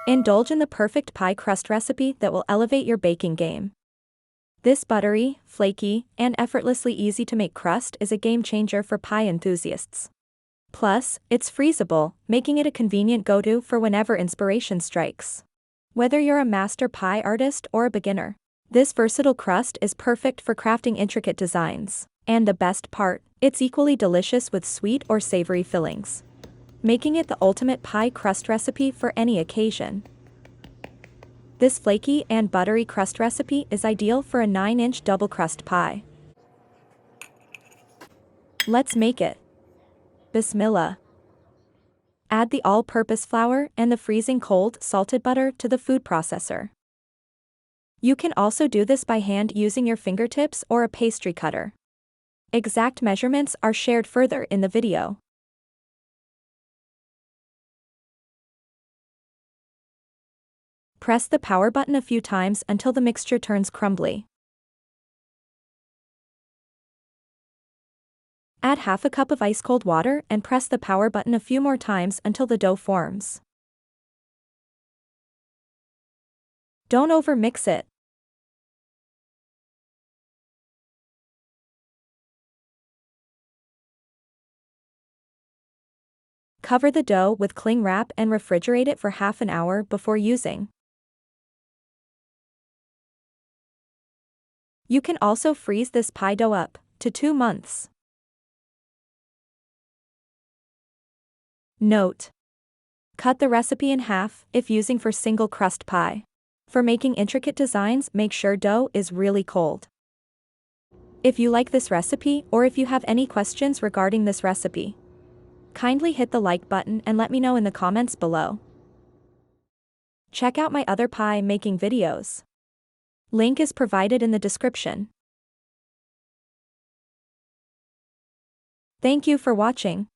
Indulge in the perfect pie crust recipe that will elevate your baking game. This buttery, flaky, and effortlessly easy-to-make crust is a game-changer for pie enthusiasts. Plus, it's freezable, making it a convenient go-to for whenever inspiration strikes. Whether you're a master pie artist or a beginner, this versatile crust is perfect for crafting intricate designs. And the best part, it's equally delicious with sweet or savory fillings, making it the ultimate pie crust recipe for any occasion. This flaky and buttery crust recipe is ideal for a 9-inch double crust pie. Let's make it. Bismillah. Add the all-purpose flour and the freezing cold salted butter to the food processor. You can also do this by hand using your fingertips or a pastry cutter. Exact measurements are shared further in the video. Press the power button a few times until the mixture turns crumbly. Add half a cup of ice-cold water and press the power button a few more times until the dough forms. Don't over-mix it. Cover the dough with cling wrap and refrigerate it for half an hour before using. You can also freeze this pie dough up to 2 months. Note: cut the recipe in half if using for single crust pie. For making intricate designs, make sure dough is really cold. If you like this recipe or if you have any questions regarding this recipe, kindly hit the like button and let me know in the comments below. Check out my other pie making videos. Link is provided in the description. Thank you for watching.